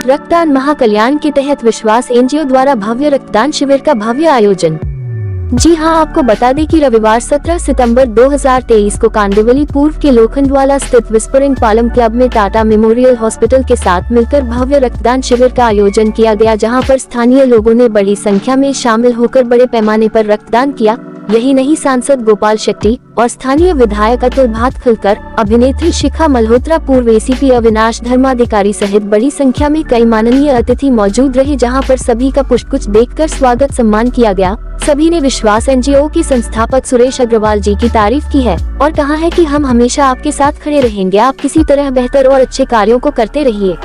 रक्तदान महाकल्याण के तहत विश्वास एनजीओ द्वारा भव्य रक्तदान शिविर का भव्य आयोजन। जी हां, आपको बता दें कि रविवार 17 सितंबर 2023 को कांदिवली पूर्व के लोखंडवाला स्थित विस्परिंग पालम क्लब में टाटा मेमोरियल हॉस्पिटल के साथ मिलकर भव्य रक्तदान शिविर का आयोजन किया गया, जहां पर स्थानीय लोगों ने बड़ी संख्या में शामिल होकर बड़े पैमाने पर रक्तदान किया। यही नहीं, सांसद गोपाल शेट्टी और स्थानीय विधायक अतुल भातखलकर, अभिनेत्री शिखा मल्होत्रा, पूर्व एसीपी अविनाश धर्माधिकारी सहित बड़ी संख्या में कई माननीय अतिथि मौजूद रहे, जहां पर सभी का पुष्पगुच्छ देकर स्वागत सम्मान किया गया। सभी ने विश्वास एनजीओ के संस्थापक सुरेश अग्रवाल जी की तारीफ की है और कहा है कि हम हमेशा आपके साथ खड़े रहेंगे, आप किसी तरह बेहतर और अच्छे कार्यों को करते रहिए।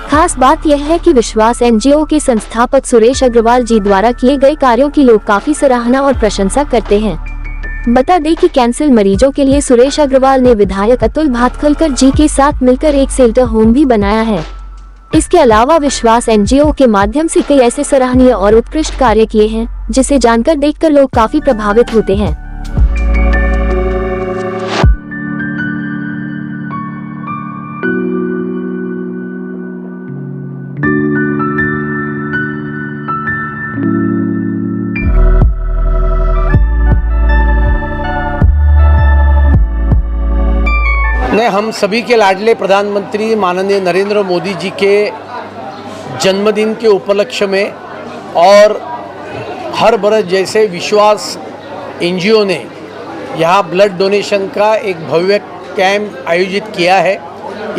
खास बात यह है कि विश्वास एनजीओ के संस्थापक सुरेश अग्रवाल जी द्वारा किए गए कार्यों की लोग काफी सराहना और प्रशंसा करते हैं। बता दें कि कैंसर मरीजों के लिए सुरेश अग्रवाल ने विधायक अतुल भातखलकर जी के साथ मिलकर एक शेल्टर होम भी बनाया है। इसके अलावा विश्वास एनजीओ के माध्यम से कई ऐसे सराहनीय और उत्कृष्ट कार्य किए हैं, जिसे जानकर देखकर लोग काफी प्रभावित होते हैं। हम सभी के लाडले प्रधानमंत्री माननीय नरेंद्र मोदी जी के जन्मदिन के उपलक्ष्य में और हर बरस जैसे विश्वास एनजीओ ने यहाँ ब्लड डोनेशन का एक भव्य कैंप आयोजित किया है।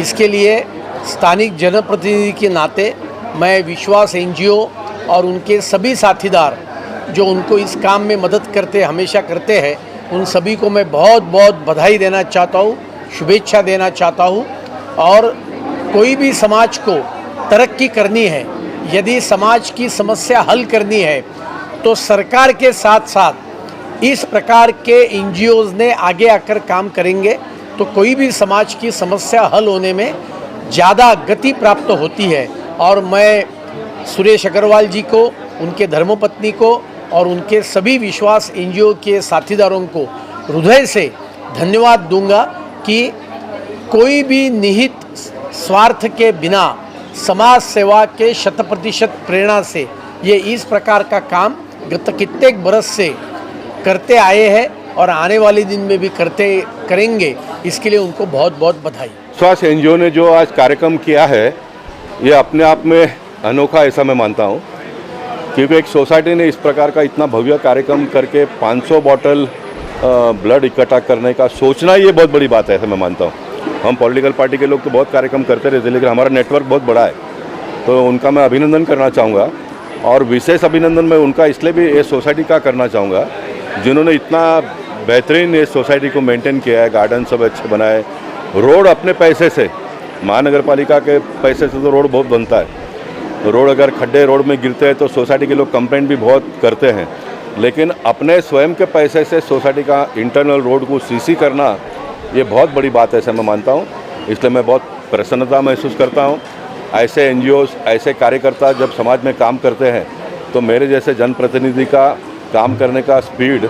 इसके लिए स्थानिक जनप्रतिनिधि के नाते मैं विश्वास एनजीओ और उनके सभी साथीदार जो उनको इस काम में मदद करते हमेशा करते हैं, उन सभी को मैं बहुत बहुत बधाई देना चाहता हूँ, शुभेच्छा देना चाहता हूँ। और कोई भी समाज को तरक्की करनी है, यदि समाज की समस्या हल करनी है, तो सरकार के साथ साथ इस प्रकार के एनजीओज़ ने आगे आकर काम करेंगे तो कोई भी समाज की समस्या हल होने में ज़्यादा गति प्राप्त होती है। और मैं सुरेश अग्रवाल जी को, उनके धर्मपत्नी को और उनके सभी विश्वास एनजीओ के साथीदारों को हृदय से धन्यवाद दूंगा कि कोई भी निहित स्वार्थ के बिना समाज सेवा के 100% प्रेरणा से ये इस प्रकार का काम गत कितने बरस से करते आए हैं और आने वाले दिन में भी करेंगे। इसके लिए उनको बहुत बहुत बधाई। विश्वास एनजीओ ने जो आज कार्यक्रम किया है, ये अपने आप में अनोखा ऐसा मैं मानता हूँ, क्योंकि एक सोसाइटी ने इस प्रकार का इतना भव्य कार्यक्रम करके 500 बॉटल ब्लड इकट्ठा करने का सोचना, ये बहुत बड़ी बात है ऐसा मैं मानता हूँ। हम पॉलिटिकल पार्टी के लोग तो बहुत कार्यक्रम करते रहते हैं, लेकिन हमारा नेटवर्क बहुत बड़ा है, तो उनका मैं अभिनंदन करना चाहूँगा। और विशेष अभिनंदन मैं उनका इसलिए भी इस सोसाइटी का करना चाहूँगा जिन्होंने इतना बेहतरीन इस सोसाइटी को मेंटेन किया है, गार्डन सब अच्छे बनाए, रोड अपने पैसे से, महानगर पालिका के पैसे से तो रोड बहुत बनता है। रोड अगर खड्डे रोड में गिरते हैं तो सोसाइटी के लोग कंप्लेंट भी बहुत करते हैं, लेकिन अपने स्वयं के पैसे से सोसाइटी का इंटरनल रोड को सीसी करना, ये बहुत बड़ी बात है ऐसा मैं मानता हूँ। इसलिए मैं बहुत प्रसन्नता महसूस करता हूँ। ऐसे एनजीओ, ऐसे कार्यकर्ता जब समाज में काम करते हैं तो मेरे जैसे जनप्रतिनिधि का काम करने का स्पीड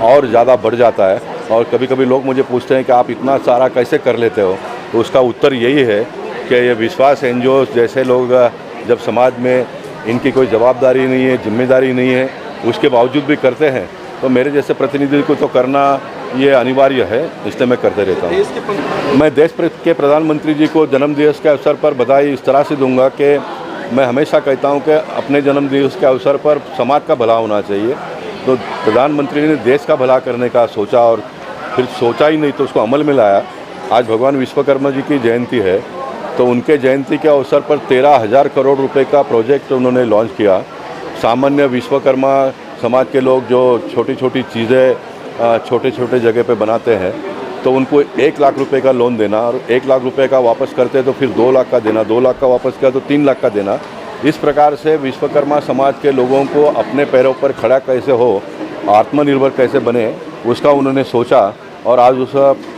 और ज़्यादा बढ़ जाता है। और कभी कभी लोग मुझे पूछते हैं कि आप इतना सारा कैसे कर लेते हो, तो उसका उत्तर यही है कि ये विश्वास एनजीओ जैसे लोग जब समाज में इनकी कोई जवाबदारी नहीं है, जिम्मेदारी नहीं है, उसके बावजूद भी करते हैं, तो मेरे जैसे प्रतिनिधि को तो करना ये अनिवार्य है, इसलिए मैं करते रहता हूँ। मैं देश के प्रधानमंत्री जी को जन्मदिवस के अवसर पर बधाई इस तरह से दूंगा कि मैं हमेशा कहता हूँ कि अपने जन्मदिवस के अवसर पर समाज का भला होना चाहिए। तो प्रधानमंत्री ने देश का भला करने का सोचा और फिर सोचा ही नहीं तो उसको अमल में लाया। आज भगवान विश्वकर्मा जी की जयंती है, तो उनके जयंती के अवसर पर 13,000 करोड़ रुपए का प्रोजेक्ट उन्होंने लॉन्च किया। सामान्य विश्वकर्मा समाज के लोग जो छोटी छोटी चीज़ें छोटे छोटे जगह पे बनाते हैं, तो उनको 1 लाख रुपए का लोन देना, और 1 लाख रुपए का वापस करते तो फिर 2 लाख का देना, 2 लाख का वापस किया तो 3 लाख का देना। इस प्रकार से विश्वकर्मा समाज के लोगों को अपने पैरों पर खड़ा कैसे हो, आत्मनिर्भर कैसे बने, उसका उन्होंने सोचा और आज उस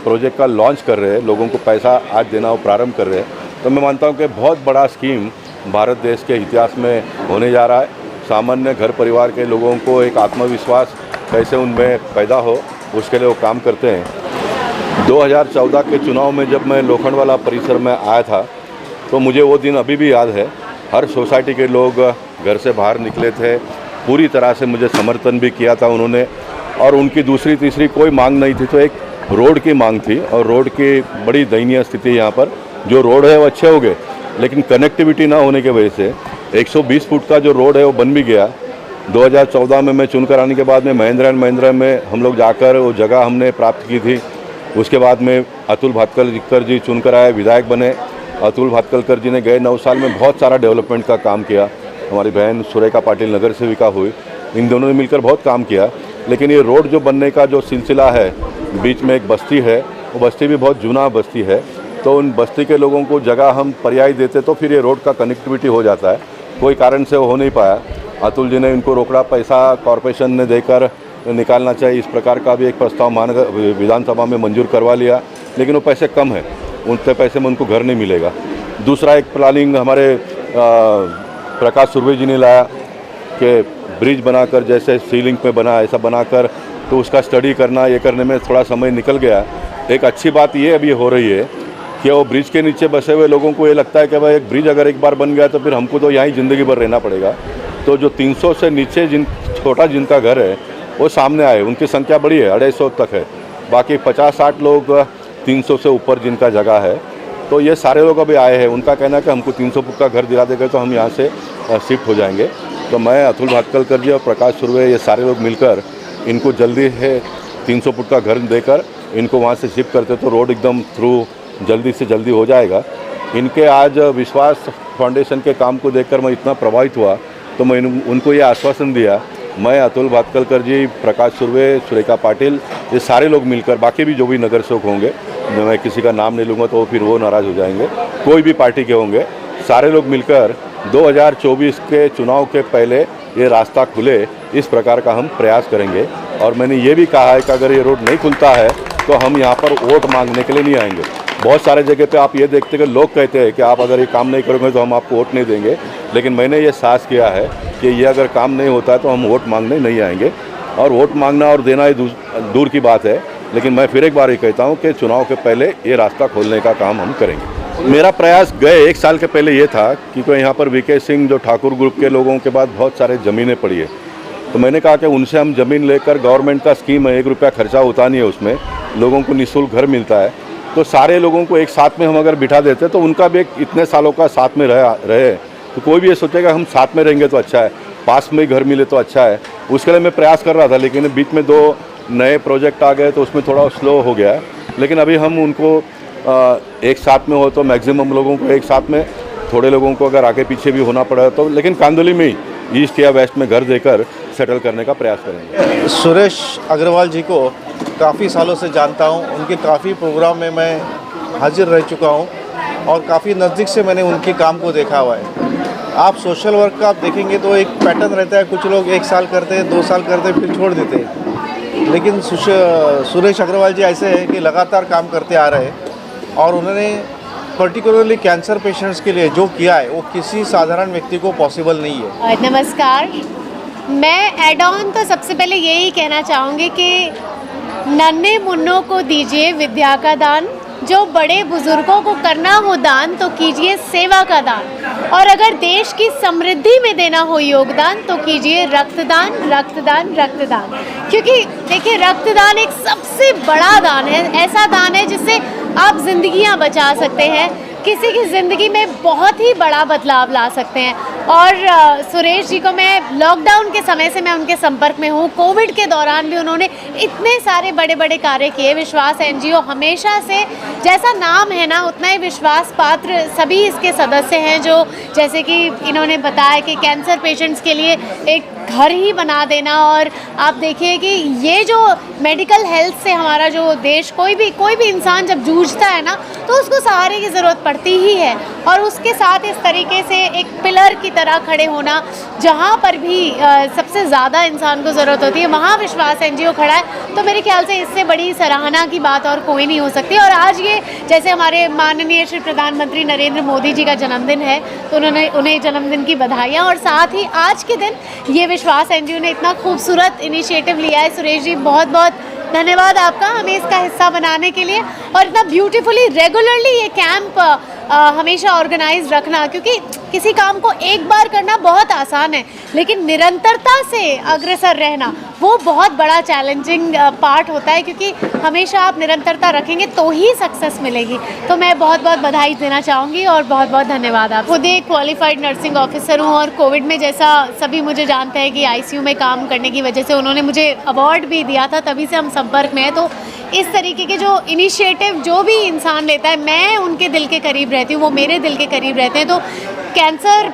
प्रोजेक्ट का लॉन्च कर रहे हैं, लोगों को पैसा आज देना वो प्रारंभ कर रहे हैं। तो मैं मानता हूँ कि बहुत बड़ा स्कीम भारत देश के इतिहास में होने जा रहा है। सामान्य घर परिवार के लोगों को एक आत्मविश्वास कैसे उनमें पैदा हो, उसके लिए वो काम करते हैं। 2014 के चुनाव में जब मैं लोखंडवाला परिसर में आया था, तो मुझे वो दिन अभी भी याद है हर सोसाइटी के लोग घर से बाहर निकले थे, पूरी तरह से मुझे समर्थन भी किया था उन्होंने। और उनकी दूसरी तीसरी कोई मांग नहीं थी, तो एक रोड की मांग थी, और रोड की बड़ी दयनीय स्थिति यहाँ पर। जो रोड है वो अच्छे हो गए, लेकिन कनेक्टिविटी ना होने की वजह से 120 फुट का जो रोड है वो बन भी गया। 2014 में मैं चुनकर आने के बाद में महिंद्रा एंड महिंद्रा में हम लोग जाकर वो जगह हमने प्राप्त की थी। उसके बाद में अतुल भातखलकर जी चुनकर आए, विधायक बने। अतुल भातखलकर जी ने गए 9 साल में बहुत सारा डेवलपमेंट का काम किया। हमारी बहन सुरेखा पाटिल नगर सेविका हुई, इन दोनों ने मिलकर बहुत काम किया। लेकिन ये रोड जो बनने का जो सिलसिला है, बीच में एक बस्ती है, वो बस्ती भी बहुत जूना बस्ती है, तो उन बस्ती के लोगों को जगह हम पर्याय देते तो फिर ये रोड का कनेक्टिविटी हो जाता है। कोई कारण से वो हो नहीं पाया। अतुल जी ने इनको रोकड़ा पैसा कॉरपोरेशन ने देकर निकालना चाहिए, इस प्रकार का भी एक प्रस्ताव महानगर विधानसभा में मंजूर करवा लिया, लेकिन वो पैसे कम है, उतने पैसे में उनको घर नहीं मिलेगा। दूसरा एक प्लानिंग हमारे प्रकाश सुर्वे जी ने लाया कि ब्रिज बनाकर जैसे सीलिंग पे बना ऐसा बनाकर, तो उसका स्टडी करना, ये करने में थोड़ा समय निकल गया। एक अच्छी बात ये अभी हो रही है कि वो ब्रिज के नीचे बसे हुए लोगों को ये लगता है कि भाई एक ब्रिज अगर एक बार बन गया तो फिर हमको तो यहीं ज़िंदगी भर रहना पड़ेगा। तो जो 300 से नीचे जिनका घर है वो सामने आए, उनकी संख्या बड़ी है, 250 तक है। बाकी 50-60 लोग 300 से ऊपर जिनका जगह है, तो ये सारे लोग अभी आए हैं। उनका कहना है कि हमको 300 फुट का घर दिला देगा तो हम यहाँ से शिफ्ट हो जाएंगे। तो मैं अतुल भातखलकर जी और प्रकाश सुर्वे ये सारे लोग मिलकर इनको जल्दी है 300 फुट का घर देकर इनको वहाँ से शिफ्ट करते तो रोड एकदम थ्रू जल्दी से जल्दी हो जाएगा। इनके आज विश्वास फाउंडेशन के काम को देखकर मैं इतना प्रभावित हुआ, तो मैं उनको ये आश्वासन दिया, मैं अतुल भातखलकर जी, प्रकाश सुर्वे, सुरेखा पाटिल, ये सारे लोग मिलकर, बाकी भी जो भी नगर सेवक होंगे, मैं किसी का नाम नहीं लूँगा तो फिर वो नाराज़ हो जाएंगे, कोई भी पार्टी के होंगे, सारे लोग मिलकर 2024 के चुनाव के पहले ये रास्ता खुले, इस प्रकार का हम प्रयास करेंगे। और मैंने ये भी कहा है कि अगर ये रोड नहीं खुलता है तो हम यहाँ पर वोट मांगने के लिए नहीं आएंगे। बहुत सारे जगह पे आप ये देखते हैं कि लोग कहते हैं कि आप अगर ये काम नहीं करोगे तो हम आपको वोट नहीं देंगे, लेकिन मैंने ये साहस किया है कि ये अगर काम नहीं होता है तो हम वोट मांगने नहीं आएंगे। और वोट मांगना और देना ये दूर की बात है, लेकिन मैं फिर एक बार ये कहता हूँ कि चुनाव के पहले ये रास्ता खोलने का काम हम करेंगे। मेरा प्रयास गए 1 साल के पहले ये था, क्योंकि यहाँ पर वीके सिंह जो ठाकुर ग्रुप के लोगों के बाद बहुत सारे ज़मीनें पड़ी है, तो मैंने कहा कि उनसे हम ज़मीन लेकर, गवर्नमेंट का स्कीम है, 1 रुपया खर्चा होता नहीं है उसमें, लोगों को निःशुल्क घर मिलता है, तो सारे लोगों को एक साथ में हम अगर बिठा देते तो उनका भी एक इतने सालों का साथ में रहे तो कोई भी ये सोचेगा हम साथ में रहेंगे तो अच्छा है, पास में ही घर मिले तो अच्छा है। उसके लिए मैं प्रयास कर रहा था, लेकिन बीच में 2 नए प्रोजेक्ट आ गए तो उसमें थोड़ा स्लो हो गया। लेकिन अभी हम उनको एक साथ में हो तो मैक्सिमम लोगों को एक साथ में, थोड़े लोगों को अगर आगे पीछे भी होना पड़ा तो, लेकिन कांदोली में ही ईस्ट या वेस्ट में घर देकर सेटल करने का प्रयास करेंगे। सुरेश अग्रवाल जी को काफ़ी सालों से जानता हूं, उनके काफ़ी प्रोग्राम में मैं हाजिर रह चुका हूं और काफ़ी नज़दीक से मैंने उनके काम को देखा हुआ है। आप सोशल वर्क का आप देखेंगे तो एक पैटर्न रहता है, कुछ लोग 1 साल करते हैं, 2 साल करते हैं, फिर छोड़ देते हैं, लेकिन सुरेश अग्रवाल जी ऐसे हैं कि लगातार काम करते आ रहे हैं और उन्होंने पर्टिकुलरली कैंसर पेशेंट्स के लिए जो किया है वो किसी साधारण व्यक्ति को पॉसिबल नहीं है। नमस्कार, मैं एड ऑन तो सबसे पहले यही कहना चाहूँगी कि नन्हे मुन्नों को दीजिए विद्या का दान, जो बड़े बुजुर्गों को करना हो दान तो कीजिए सेवा का दान, और अगर देश की समृद्धि में देना हो योगदान तो कीजिए रक्तदान, रक्तदान, रक्तदान। क्योंकि देखिए, रक्तदान एक सबसे बड़ा दान है, ऐसा दान है जिससे आप जिंदगियां बचा सकते हैं, किसी की ज़िंदगी में बहुत ही बड़ा बदलाव ला सकते हैं। और सुरेश जी को मैं लॉकडाउन के समय से मैं उनके संपर्क में हूँ, कोविड के दौरान भी उन्होंने इतने सारे बड़े बड़े कार्य किए। विश्वास एनजीओ हमेशा से, जैसा नाम है ना, उतना ही विश्वास पात्र सभी इसके सदस्य हैं, जो जैसे कि इन्होंने बताया कि कैंसर पेशेंट्स के लिए एक घर ही बना देना। और आप देखिए कि ये जो मेडिकल हेल्थ से हमारा जो देश, कोई भी इंसान जब जूझता है ना तो उसको सहारे की ज़रूरत पड़ती ही है, और उसके साथ इस तरीके से एक पिलर की तरह खड़े होना, जहाँ पर भी सबसे ज़्यादा इंसान को ज़रूरत होती है वहाँ विश्वास एनजीओ खड़ा है, तो मेरे ख्याल से इससे बड़ी सराहना की बात और कोई नहीं हो सकती। और आज ये जैसे हमारे माननीय श्री प्रधानमंत्री नरेंद्र मोदी जी का जन्मदिन है, तो उन्हें जन्मदिन की बधाइयाँ, और साथ ही आज के दिन ये विश्वास एनजीओ ने इतना खूबसूरत इनिशिएटिव लिया है। सुरेश जी, बहुत बहुत धन्यवाद आपका हमें इसका हिस्सा बनाने के लिए, और इतना ब्यूटीफुली रेगुलरली ये कैंप हमेशा ऑर्गेनाइज रखना, क्योंकि किसी काम को एक बार करना बहुत आसान है, लेकिन निरंतरता से अग्रसर रहना वो बहुत बड़ा चैलेंजिंग पार्ट होता है, क्योंकि हमेशा आप निरंतरता रखेंगे तो ही सक्सेस मिलेगी। तो मैं बहुत बहुत बधाई देना चाहूँगी और बहुत बहुत धन्यवाद। आप खुद एक क्वालिफाइड नर्सिंग ऑफिसर हूँ और कोविड में, जैसा सभी मुझे जानते हैं कि आईसीयू में काम करने की वजह से उन्होंने मुझे अवार्ड भी दिया था, तभी से हम संपर्क में हैं। तो इस तरीके के जो इनिशिएटिव जो भी इंसान लेता है, मैं उनके दिल के करीब रहती हूँ, वो मेरे दिल के करीब रहते हैं। तो कैंसर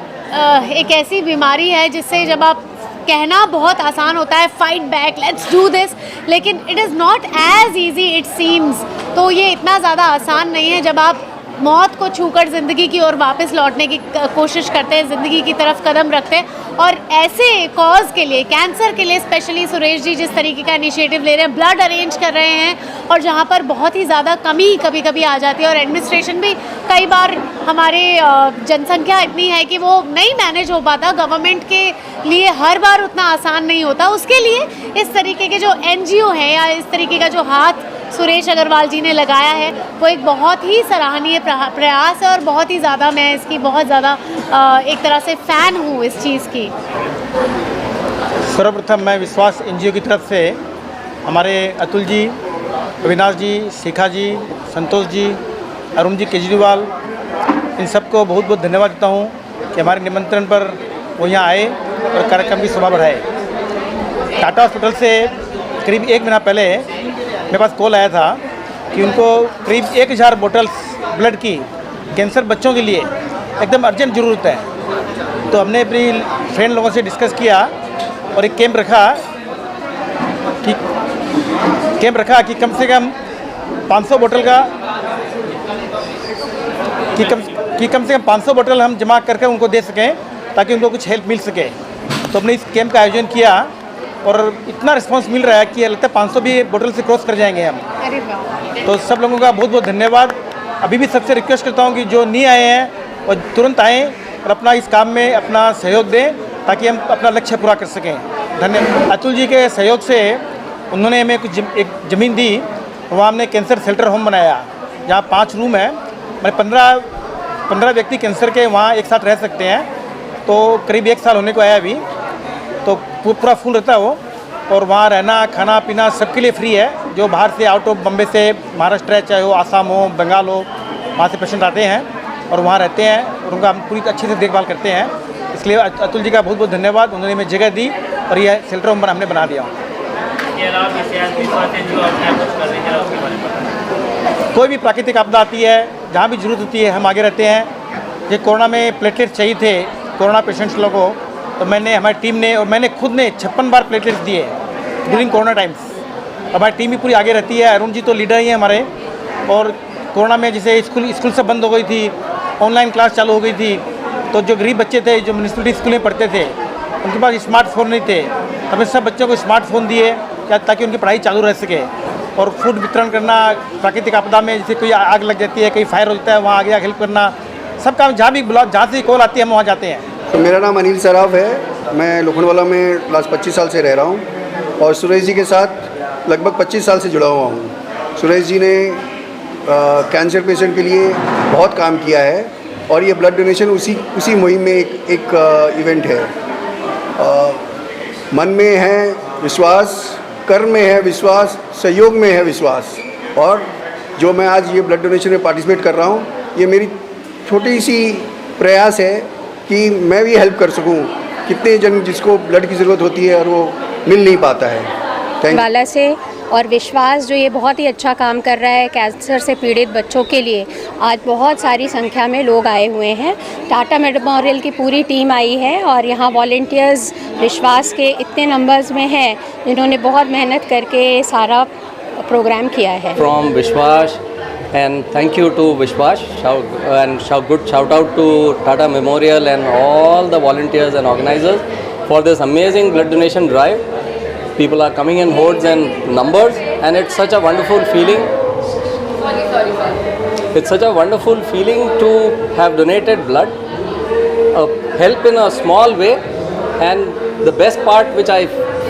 एक ऐसी बीमारी है जिससे जब आप कहना बहुत आसान होता है, fight back, let's do this, लेकिन it is not as easy it seems. तो ये इतना ज़्यादा आसान नहीं है। जब आप मौत को छूकर ज़िंदगी की ओर वापस लौटने की कोशिश करते हैं, ज़िंदगी की तरफ कदम रखते हैं, और ऐसे कॉज के लिए, कैंसर के लिए स्पेशली सुरेश जी जिस तरीके का इनिशिएटिव ले रहे हैं, ब्लड अरेंज कर रहे हैं, और जहाँ पर बहुत ही ज़्यादा कमी कभी कभी आ जाती है और एडमिनिस्ट्रेशन भी कई बार, हमारे जनसंख्या इतनी है कि वो नहीं मैनेज हो पाता, गवर्नमेंट के लिए हर बार उतना आसान नहीं होता। उसके लिए इस तरीके के जो NGO हैं या इस तरीके का जो हाथ सुरेश अग्रवाल जी ने लगाया है, वो एक बहुत ही सराहनीय प्रयास है और बहुत ही ज़्यादा, मैं इसकी बहुत ज़्यादा एक तरह से फ़ैन हूँ इस चीज़ की। सर्वप्रथम मैं विश्वास NGO की तरफ से हमारे अतुल जी, अविनाश जी, शिखा जी, संतोष जी, अरुण जी केजरीवाल, इन सबको बहुत बहुत धन्यवाद देता हूँ कि हमारे निमंत्रण पर वो यहाँ आए और कार्यक्रम की शोभा बढ़ाए। टाटा हॉस्पिटल से करीब 1 महीना पहले मेरे पास कॉल आया था कि उनको करीब 1000 बोतल्स ब्लड की कैंसर बच्चों के लिए एकदम अर्जेंट ज़रूरत है। तो हमने अपनी फ्रेंड लोगों से डिस्कस किया और एक कैंप रखा कि कम से कम 500 बोतल का कम से कम 500 बोतल हम जमा करके उनको दे सकें ताकि उनको कुछ हेल्प मिल सके। तो हमने इस कैंप का आयोजन किया और इतना रिस्पांस मिल रहा है कि लगता है 500 भी बोतल से क्रॉस कर जाएंगे हम। अरे वाह। तो सब लोगों का बहुत बहुत धन्यवाद। अभी भी सबसे रिक्वेस्ट करता हूँ कि जो नहीं आए हैं वो तुरंत आएँ और अपना इस काम में अपना सहयोग दें ताकि हम अपना लक्ष्य पूरा कर सकें। धन्यवाद। अतुल जी के सहयोग से उन्होंने हमें एक ज़मीन दी, वहाँ हमने कैंसर शेल्टर होम बनाया जहाँ 5 रूम है, मैंने 15 व्यक्ति कैंसर के वहाँ एक साथ रह सकते हैं। तो करीब 1 साल होने को आया अभी, तो पूरा फुल रहता है वो, और वहाँ रहना खाना पीना सबके लिए फ्री है। जो बाहर से आउट ऑफ बम्बे से, महाराष्ट्र है, चाहे वो आसाम हो, बंगाल हो, वहाँ से पेशेंट आते हैं और वहाँ रहते हैं और उनका हम पूरी अच्छे से देखभाल करते हैं। इसलिए अतुल जी का बहुत बहुत धन्यवाद। उन्होंने हमें जगह दी और यह शेल्टर होम हमने बना दिया। कोई भी प्राकृतिक आपदा आती है, जहाँ भी ज़रूरत होती है, हम आगे रहते हैं। ये कोरोना में प्लेटलेट्स चाहिए थे कोरोना पेशेंट्स लोगों को, तो हमारी टीम ने और मैंने खुद ने 56 बार प्लेटलेट्स दिए ड्यूरिंग कोरोना टाइम्स। हमारी टीम भी पूरी आगे रहती है। अरुण जी तो लीडर ही हैं हमारे। और कोरोना में जैसे स्कूल सब बंद हो गई थी, ऑनलाइन क्लास चालू हो गई थी, तो जो गरीब बच्चे थे जो म्यूनिसिपलिटी स्कूल में पढ़ते थे उनके पास स्मार्टफोन नहीं थे, हमें सब बच्चों को स्मार्टफोन दिए ताकि उनकी पढ़ाई चालू रह सके। और फूड वितरण करना, प्राकृतिक आपदा में जैसे कोई आग लग जाती है, कहीं फायर हो जाता है, वहाँ आगे हेल्प करना, सब काम जहाँ से कॉल आती है हम वहाँ जाते हैं। तो मेरा नाम अनिल सराफ है, मैं लोखंडवाला में लास्ट 25 साल से रह रहा हूँ और सुरेश जी के साथ लगभग 25 साल से जुड़ा हुआ हूँ। सुरेश जी ने कैंसर पेशेंट के लिए बहुत काम किया है और ये ब्लड डोनेशन उसी मुहिम में एक इवेंट है। मन में है विश्वास, कर्म में है विश्वास, सहयोग में है विश्वास। और जो मैं आज ये ब्लड डोनेशन में पार्टिसिपेट कर रहा हूँ, ये मेरी छोटी सी प्रयास है कि मैं भी हेल्प कर सकूं। कितने जन जिसको ब्लड की ज़रूरत होती है और वो मिल नहीं पाता है। थैंक वाला से और विश्वास जो ये बहुत ही अच्छा काम कर रहा है कैंसर से पीड़ित बच्चों के लिए। आज बहुत सारी संख्या में लोग आए हुए हैं, टाटा मेमोरियल की पूरी टीम आई है और यहाँ वॉलंटियर्स विश्वास के इतने नंबर्स में हैं जिन्होंने बहुत मेहनत करके सारा प्रोग्राम किया है। फ्रॉम विश्वास and thank you to Vishwas and shout out to Tata Memorial and all the volunteers and organizers for this amazing blood donation drive. People are coming in hordes and numbers and it's such a wonderful feeling. It's such a wonderful feeling to have donated blood, help in a small way, and the best part which I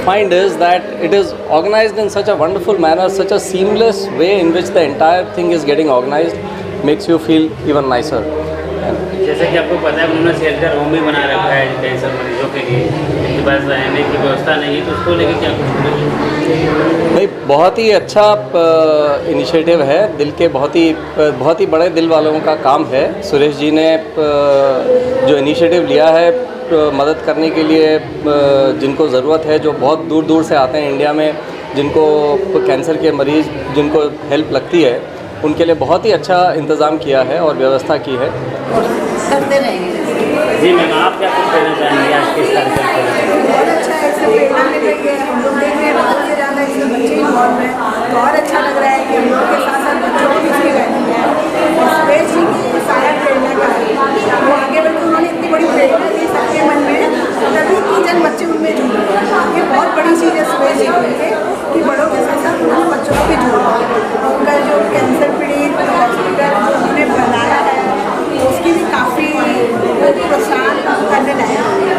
find is that it is organized in such a wonderful manner, such a seamless way in which the entire thing is getting organized. makes you feel even nicer. जैसे कि आपको पता है उन्होंने shelter home भी बना रखा है कैंसर मरीजों के लिए, इनके पास रहने की व्यवस्था नहीं है, तो उसको लेके क्या कुछ भाई बहुत ही अच्छा इनिशिएटिव है, दिल के बहुत ही बड़े दिल वालों का काम है। सुरेश जी ने जो इनिशिएटिव लिया है मदद करने के लिए, जिनको ज़रूरत है, जो बहुत दूर दूर से आते हैं इंडिया में, जिनको कैंसर के मरीज़ जिनको हेल्प लगती है, उनके लिए बहुत ही अच्छा इंतज़ाम किया है और व्यवस्था की है। करते रहेंगे। जी मैम, आप क्या कुछ कहना चाहेंगे आज के इस कार्यक्रम को? बहुत अच्छा है, इससे प्रेरणा मिल रही है। हम लोग देख रहे हैं बहुत से ज़्यादा इसमें बच्चे इन्वॉल्व हैं, तो और अच्छा लग रहा है कि हम लोग के साथ साथ बच्चों को भी इसकी वैल्यू है। सुरेश जी की सारा प्रेरणा का है, वो आगे बढ़ के उन्होंने इतनी बड़ी प्रेरणा दी सबके मन में, तभी 3 जन बच्चे उनमें जुड़ रहे हैं। ये बहुत बड़ी चीज़ है सुरेश जी के कि बड़ों के साथ साथ उन्होंने बच्चों को भी जोड़ा। उनका जो कैंसर पीड़ित हॉस्पिटल जो उन्होंने बनाया है, उसकी भी काफ़ी प्रोत्साहन करने लायक है।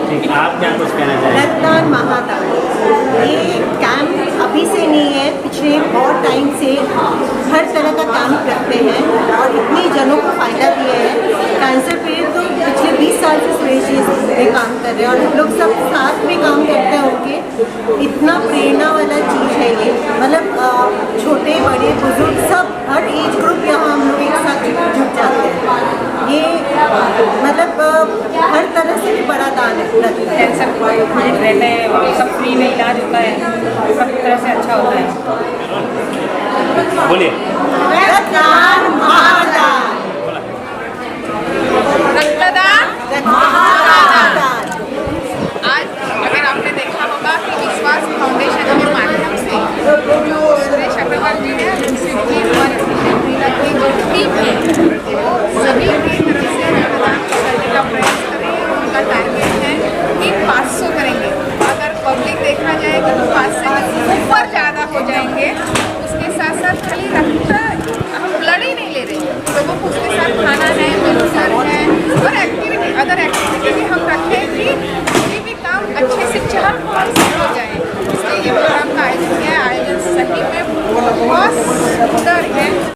ठीक है, आप क्या कुछ कहना चाहेंगे? रक्तदान महादान, ये कैंप अभी से नहीं है, पिछले बहुत टाइम से हर तरह का कैंप करते हैं और इतनी जनों को फ़ायदा दिया है। कैंसर पीड़ित तो पिछले 20 साल से सुरेश जी पे काम कर रहे हैं और हम लोग सब साथ में काम करते होंगे। इतना प्रेरणा वाला चीज़ है ये, मतलब छोटे बड़े बुजुर्ग सब हर एज ग्रुप यहाँ हम लोग एक साथ जुट जाते हैं। ये मतलब हर तरह से भी बड़ा दान है। कैंसर रहते हैं और सब फ्री में इलाज होता है, सब तरह से अच्छा होता है। बोलिए। रक्तदान महादान, रक्तदान महादान। आज अगर आपने देखा होगा कि विश्वास फाउंडेशन के माध्यम से जो सुरेश अग्रवाल जी ने उनकी की जो टीम है वो सभी की तरफ से रक्तदान करने का प्रयास करेंगे। उनका टारगेट है कि 500 करेंगे। अगर पब्लिक देखा जाएगा तो 500 से ऊपर ज़्यादा हो जाएंगे। उसके साथ साथ खाली रक्त हम ब्लड ही नहीं ले रहे, लोगों को